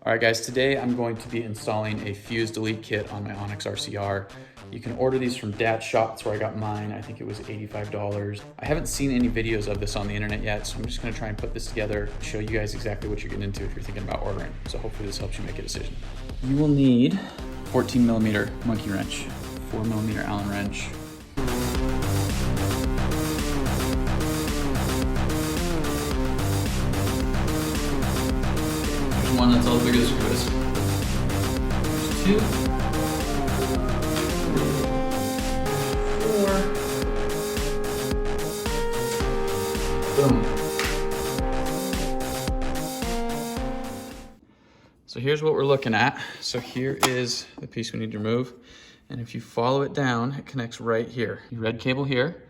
All right guys, today I'm going to be installing a fuse delete kit on my Onyx RCR. You can order these from Dat Shop, that's where I got mine. I think it was $85. I haven't seen any videos of this on the internet yet, so I'm just gonna try and put this together, show you guys exactly what you're getting into if you're thinking about ordering. So hopefully this helps you make a decision. You will need 14mm monkey wrench, 4mm Allen wrench, one that's all the bigger screw is. There's 2, 4. Boom. So here's what we're looking at. So here is the piece we need to remove. And if you follow it down, it connects right here. Your red cable here,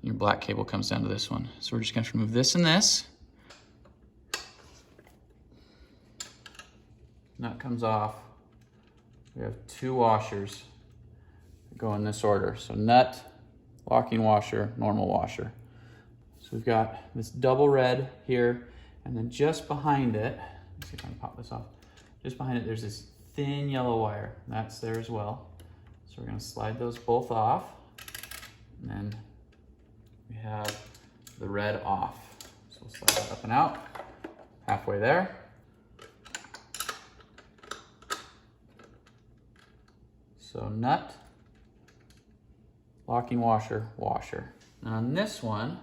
your black cable comes down to this one. So we're just gonna remove this and this. Nut comes off. We have 2 washers that go in this order. So nut, locking washer, normal washer. So we've got this double red here, and then just behind it, let's see if I can pop this off. Just behind it, there's this thin yellow wire. That's there as well. So we're gonna slide those both off. And then we have the red off. So we'll slide that up and out, halfway there. So nut, locking washer, washer. And on this one,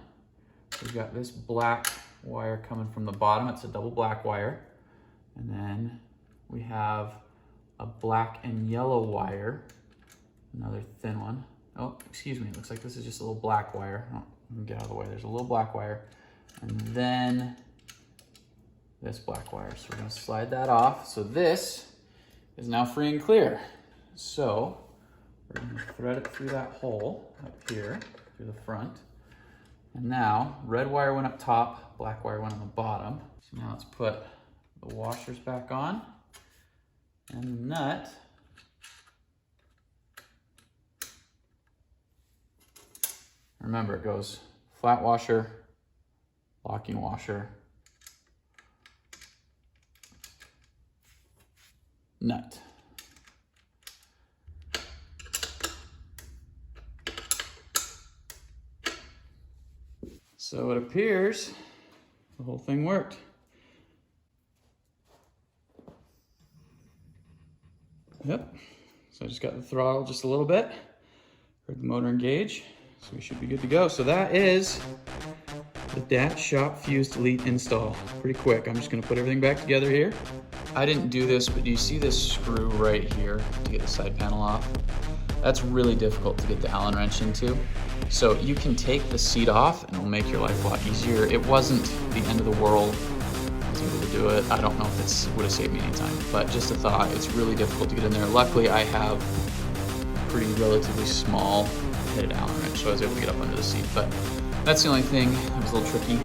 we've got this black wire coming from the bottom. It's a double black wire. And then we have a black and yellow wire, another thin one. Oh, excuse me, it looks like this is just a little black wire. Oh, let me get out of the way. There's a little black wire. And then this black wire. So we're gonna slide that off. So this is now free and clear. So we're going to thread it through that hole up here, through the front. And now, red wire went up top, black wire went on the bottom. So now let's put the washers back on and the nut. Remember, it goes flat washer, locking washer, nut. So it appears the whole thing worked. Yep, so I just got the throttle just a little bit, heard the motor engage, so we should be good to go. So that is the Dat Shop fuse delete install. Pretty quick. I'm just gonna put everything back together here. I didn't do this, but do you see this screw right here to get the side panel off? That's really difficult to get the Allen wrench into. So you can take the seat off and it'll make your life a lot easier. It wasn't the end of the world. I was able to do it. I don't know if it would have saved me any time, but just a thought, it's really difficult to get in there. Luckily, I have a pretty relatively small headed Allen wrench, so I was able to get up under the seat, but that's the only thing that was a little tricky.